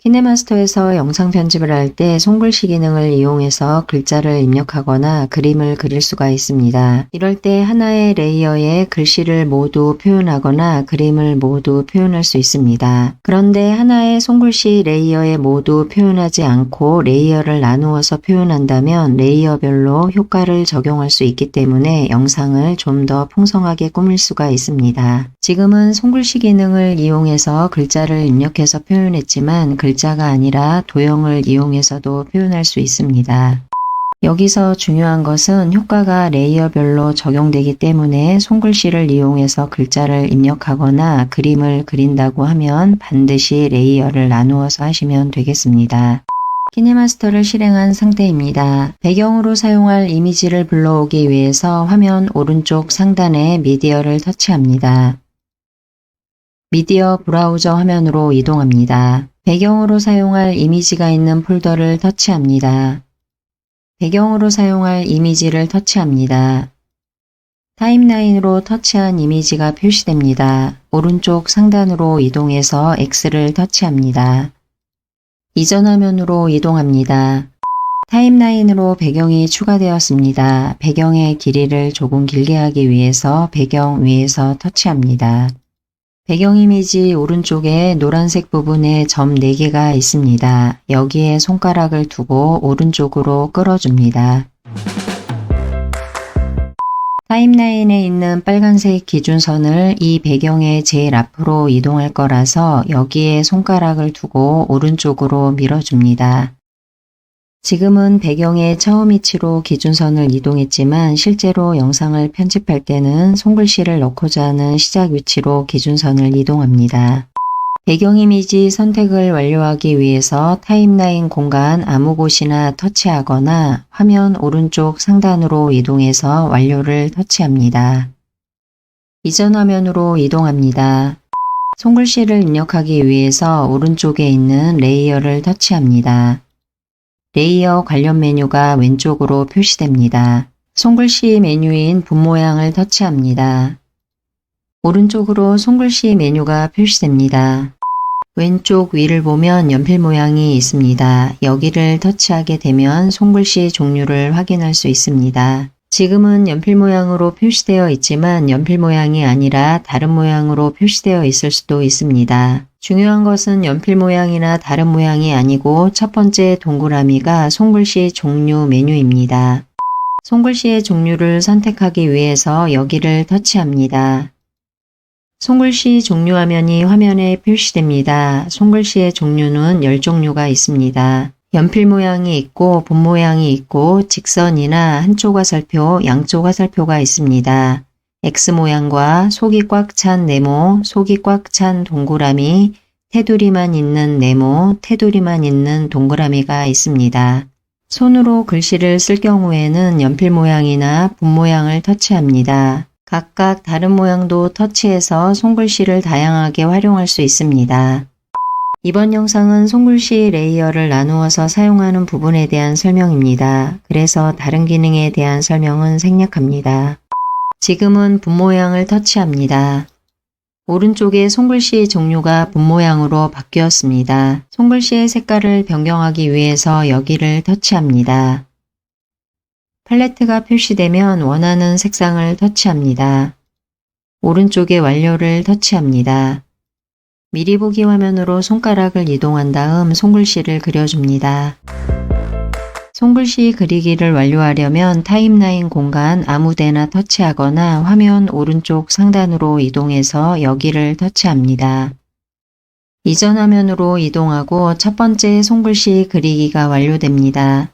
키네마스터에서 영상 편집을 할 때 손글씨 기능을 이용해서 글자를 입력하거나 그림을 그릴 수가 있습니다. 이럴 때 하나의 레이어에 글씨를 모두 표현하거나 그림을 모두 표현할 수 있습니다. 그런데 하나의 손글씨 레이어에 모두 표현하지 않고 레이어를 나누어서 표현한다면 레이어별로 효과를 적용할 수 있기 때문에 영상을 좀 더 풍성하게 꾸밀 수가 있습니다. 지금은 손글씨 기능을 이용해서 글자를 입력해서 표현했지만 글자가 아니라 도형을 이용해서도 표현할 수 있습니다. 여기서 중요한 것은 효과가 레이어별로 적용되기 때문에 손글씨를 이용해서 글자를 입력하거나 그림을 그린다고 하면 반드시 레이어를 나누어서 하시면 되겠습니다. 키네마스터를 실행한 상태입니다. 배경으로 사용할 이미지를 불러오기 위해서 화면 오른쪽 상단에 미디어를 터치합니다. 미디어 브라우저 화면으로 이동합니다. 배경으로 사용할 이미지가 있는 폴더를 터치합니다. 배경으로 사용할 이미지를 터치합니다. 타임라인으로 터치한 이미지가 표시됩니다. 오른쪽 상단으로 이동해서 X를 터치합니다. 이전 화면으로 이동합니다. 타임라인으로 배경이 추가되었습니다. 배경의 길이를 조금 길게 하기 위해서 배경 위에서 터치합니다. 배경 이미지 오른쪽에 노란색 부분에 점 4개가 있습니다. 여기에 손가락을 두고 오른쪽으로 끌어줍니다. 타임라인에 있는 빨간색 기준선을 이 배경의 제일 앞으로 이동할 거라서 여기에 손가락을 두고 오른쪽으로 밀어줍니다. 지금은 배경의 처음 위치로 기준선을 이동했지만 실제로 영상을 편집할 때는 손글씨를 넣고자 하는 시작 위치로 기준선을 이동합니다. 배경 이미지 선택을 완료하기 위해서 타임라인 공간 아무 곳이나 터치하거나 화면 오른쪽 상단으로 이동해서 완료를 터치합니다. 이전 화면으로 이동합니다. 손글씨를 입력하기 위해서 오른쪽에 있는 레이어를 터치합니다. 레이어 관련 메뉴가 왼쪽으로 표시됩니다. 손글씨 메뉴인 붓 모양을 터치합니다. 오른쪽으로 손글씨 메뉴가 표시됩니다. 왼쪽 위를 보면 연필 모양이 있습니다. 여기를 터치하게 되면 손글씨 종류를 확인할 수 있습니다. 지금은 연필 모양으로 표시되어 있지만 연필 모양이 아니라 다른 모양으로 표시되어 있을 수도 있습니다. 중요한 것은 연필 모양이나 다른 모양이 아니고 첫 번째 동그라미가 손글씨 종류 메뉴입니다. 손글씨의 종류를 선택하기 위해서 여기를 터치합니다. 손글씨 종류 화면이 화면에 표시됩니다. 손글씨의 종류는 10종류가 있습니다. 연필 모양이 있고 붓 모양이 있고 직선이나 한쪽 화살표, 양쪽 화살표가 있습니다. X 모양과 속이 꽉 찬 네모, 속이 꽉 찬 동그라미, 테두리만 있는 네모, 테두리만 있는 동그라미가 있습니다. 손으로 글씨를 쓸 경우에는 연필 모양이나 붓 모양을 터치합니다. 각각 다른 모양도 터치해서 손글씨를 다양하게 활용할 수 있습니다. 이번 영상은 손글씨 레이어를 나누어서 사용하는 부분에 대한 설명입니다. 그래서 다른 기능에 대한 설명은 생략합니다. 지금은 붓 모양을 터치합니다. 오른쪽에 손글씨 종류가 붓 모양으로 바뀌었습니다. 손글씨의 색깔을 변경하기 위해서 여기를 터치합니다. 팔레트가 표시되면 원하는 색상을 터치합니다. 오른쪽에 완료를 터치합니다. 미리 보기 화면으로 손가락을 이동한 다음 손글씨를 그려줍니다. 손글씨 그리기를 완료하려면 타임라인 공간 아무데나 터치하거나 화면 오른쪽 상단으로 이동해서 여기를 터치합니다. 이전 화면으로 이동하고 첫 번째 손글씨 그리기가 완료됩니다.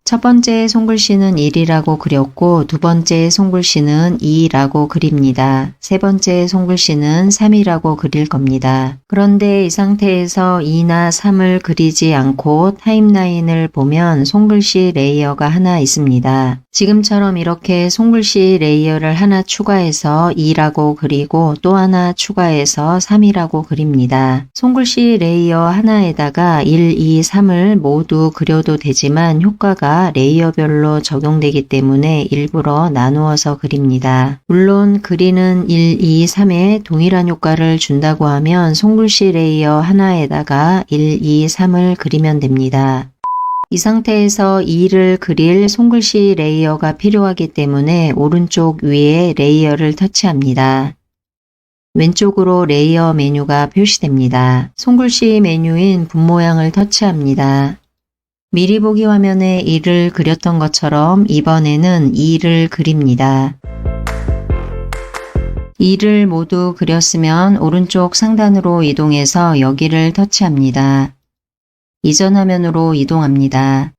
첫 번째 손글씨는 1이라고 그렸고 두 번째 손글씨는 2라고 그립니다. 세 번째 손글씨는 3이라고 그릴 겁니다. 그런데 이 상태에서 2나 3을 그리지 않고 타임라인을 보면 손글씨 레이어가 하나 있습니다. 지금처럼 이렇게 손글씨 레이어를 하나 추가해서 2라고 그리고 또 하나 추가해서 3이라고 그립니다. 손글씨 레이어 하나에다가 1, 2, 3을 모두 그려도 되지만 효과가 효과가 레이어별로 적용되기 때문에 일부러 나누어서 그립니다. 물론 그리는 1, 2, 3에 동일한 효과를 준다고 하면 손글씨 레이어 하나에다가 1, 2, 3을 그리면 됩니다. 이 상태에서 2를 그릴 손글씨 레이어가 필요하기 때문에 오른쪽 위에 레이어를 터치합니다. 왼쪽으로 레이어 메뉴가 표시됩니다. 손글씨 메뉴인 분 모양을 터치합니다. 미리 보기 화면에 1을 그렸던 것처럼 이번에는 2를 그립니다. 2를 모두 그렸으면 오른쪽 상단으로 이동해서 여기를 터치합니다. 이전 화면으로 이동합니다.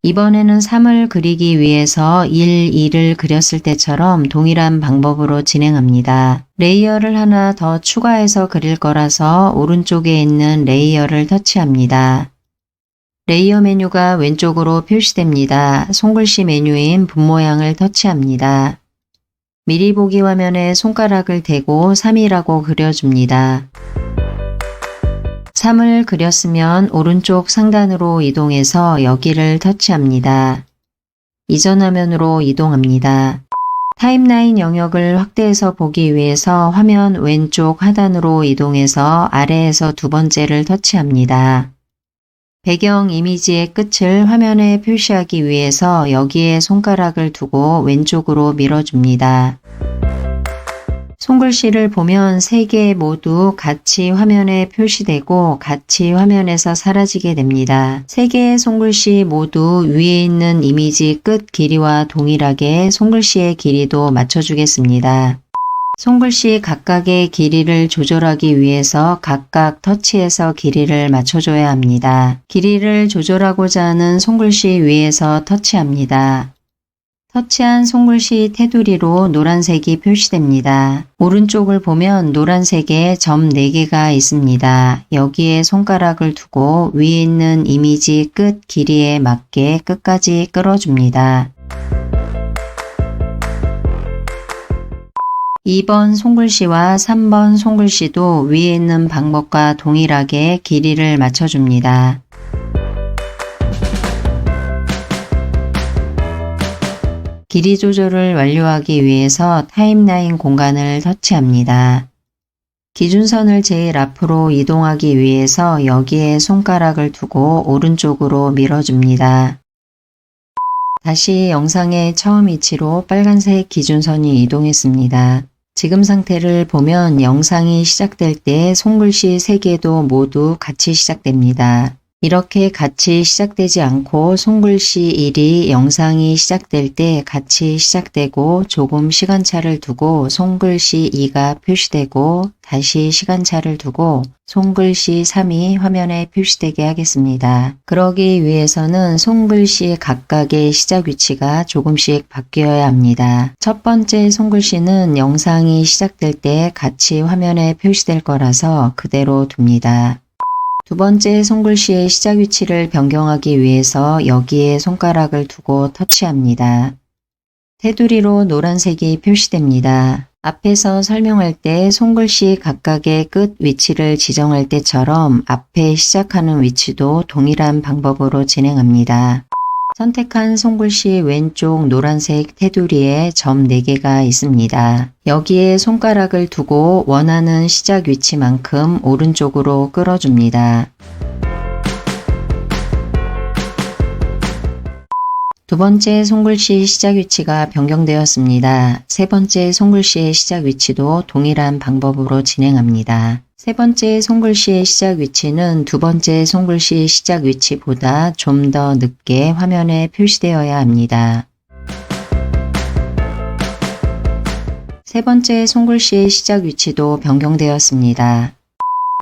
이번에는 3을 그리기 위해서 1, 2를 그렸을 때처럼 동일한 방법으로 진행합니다. 레이어를 하나 더 추가해서 그릴 거라서 오른쪽에 있는 레이어를 터치합니다. 레이어 메뉴가 왼쪽으로 표시됩니다. 손글씨 메뉴인 분 모양을 터치합니다. 미리 보기 화면에 손가락을 대고 3이라고 그려줍니다. 3을 그렸으면 오른쪽 상단으로 이동해서 여기를 터치합니다. 이전 화면으로 이동합니다. 타임라인 영역을 확대해서 보기 위해서 화면 왼쪽 하단으로 이동해서 아래에서 두 번째를 터치합니다. 배경 이미지의 끝을 화면에 표시하기 위해서 여기에 손가락을 두고 왼쪽으로 밀어줍니다. 손글씨를 보면 3개 모두 같이 화면에 표시되고 같이 화면에서 사라지게 됩니다. 3개의 손글씨 모두 위에 있는 이미지 끝 길이와 동일하게 손글씨의 길이도 맞춰주겠습니다. 손글씨 각각의 길이를 조절하기 위해서 각각 터치해서 길이를 맞춰줘야 합니다. 길이를 조절하고자 하는 손글씨 위에서 터치합니다. 터치한 손글씨 테두리로 노란색이 표시됩니다. 오른쪽을 보면 노란색에 점 4개가 있습니다. 여기에 손가락을 두고 위에 있는 이미지 끝 길이에 맞게 끝까지 끌어줍니다. 2번 손글씨와 3번 손글씨도 위에 있는 방법과 동일하게 길이를 맞춰줍니다. 길이 조절을 완료하기 위해서 타임라인 공간을 터치합니다. 기준선을 제일 앞으로 이동하기 위해서 여기에 손가락을 두고 오른쪽으로 밀어줍니다. 다시 영상의 처음 위치로 빨간색 기준선이 이동했습니다. 지금 상태를 보면 영상이 시작될 때 손글씨 3개도 모두 같이 시작됩니다. 이렇게 같이 시작되지 않고 손글씨 1이 영상이 시작될 때 같이 시작되고 조금 시간차를 두고 손글씨 2가 표시되고 다시 시간차를 두고 손글씨 3이 화면에 표시되게 하겠습니다. 그러기 위해서는 손글씨 각각의 시작 위치가 조금씩 바뀌어야 합니다. 첫 번째 손글씨는 영상이 시작될 때 같이 화면에 표시될 거라서 그대로 둡니다. 두 번째 손글씨의 시작 위치를 변경하기 위해서 여기에 손가락을 두고 터치합니다. 테두리로 노란색이 표시됩니다. 앞에서 설명할 때 손글씨 각각의 끝 위치를 지정할 때처럼 앞에 시작하는 위치도 동일한 방법으로 진행합니다. 선택한 손글씨 왼쪽 노란색 테두리에 점 4개가 있습니다. 여기에 손가락을 두고 원하는 시작 위치만큼 오른쪽으로 끌어줍니다. 두 번째 손글씨 시작 위치가 변경되었습니다. 세 번째 손글씨의 시작 위치도 동일한 방법으로 진행합니다. 세 번째 손글씨의 시작 위치는 두 번째 손글씨 시작 위치보다 좀 더 늦게 화면에 표시되어야 합니다. 세 번째 손글씨의 시작 위치도 변경되었습니다.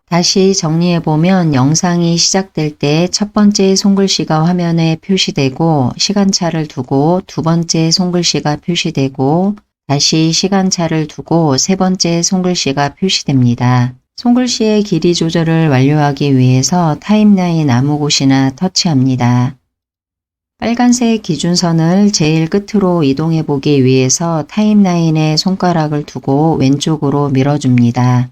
다시 정리해보면 영상이 시작될 때 첫 번째 손글씨가 화면에 표시되고 시간차를 두고 두 번째 손글씨가 표시되고 다시 시간차를 두고 세 번째 손글씨가 표시됩니다. 손글씨의 길이 조절을 완료하기 위해서 타임라인 아무 곳이나 터치합니다. 빨간색 기준선을 제일 끝으로 이동해 보기 위해서 타임라인에 손가락을 두고 왼쪽으로 밀어줍니다.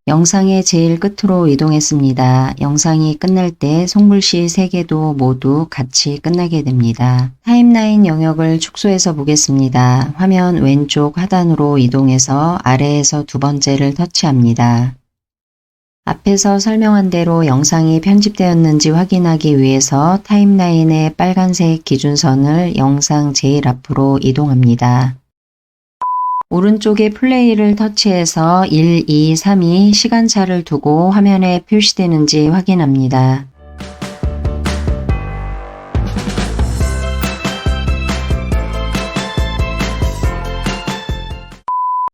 영상의 제일 끝으로 이동했습니다. 영상이 끝날 때 손글씨 3개도 모두 같이 끝나게 됩니다. 타임라인 영역을 축소해서 보겠습니다. 화면 왼쪽 하단으로 이동해서 아래에서 두 번째를 터치합니다. 앞에서 설명한 대로 영상이 편집되었는지 확인하기 위해서 타임라인의 빨간색 기준선을 영상 제일 앞으로 이동합니다. 오른쪽에 플레이를 터치해서 1, 2, 3이 시간차를 두고 화면에 표시되는지 확인합니다.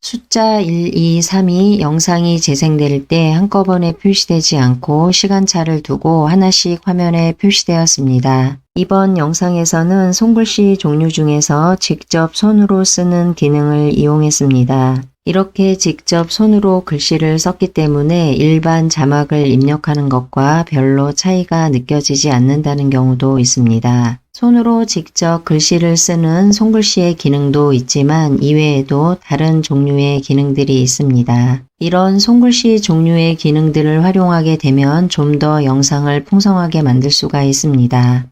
숫자 1, 2, 3이 영상이 재생될 때 한꺼번에 표시되지 않고 시간차를 두고 하나씩 화면에 표시되었습니다. 이번 영상에서는 손글씨 종류 중에서 직접 손으로 쓰는 기능을 이용했습니다. 이렇게 직접 손으로 글씨를 썼기 때문에 일반 자막을 입력하는 것과 별로 차이가 느껴지지 않는다는 경우도 있습니다. 손으로 직접 글씨를 쓰는 손글씨의 기능도 있지만 이외에도 다른 종류의 기능들이 있습니다. 이런 손글씨 종류의 기능들을 활용하게 되면 좀 더 영상을 풍성하게 만들 수가 있습니다.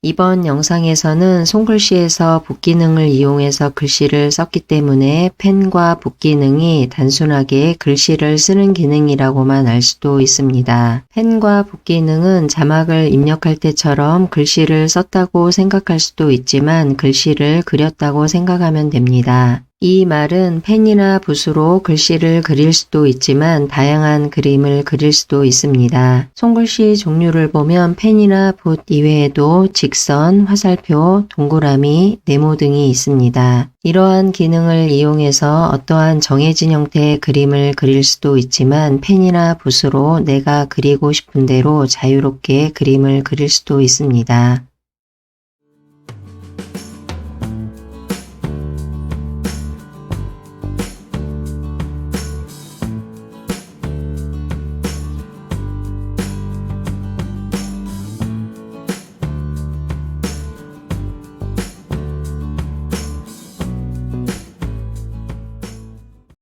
이번 영상에서는 손글씨에서 붓기능을 이용해서 글씨를 썼기 때문에 펜과 붓기능이 단순하게 글씨를 쓰는 기능이라고만 알 수도 있습니다. 펜과 붓기능은 자막을 입력할 때처럼 글씨를 썼다고 생각할 수도 있지만 글씨를 그렸다고 생각하면 됩니다. 이 말은 펜이나 붓으로 글씨를 그릴 수도 있지만 다양한 그림을 그릴 수도 있습니다. 손글씨 종류를 보면 펜이나 붓 이외에도 직선, 화살표, 동그라미, 네모 등이 있습니다. 이러한 기능을 이용해서 어떠한 정해진 형태의 그림을 그릴 수도 있지만 펜이나 붓으로 내가 그리고 싶은 대로 자유롭게 그림을 그릴 수도 있습니다.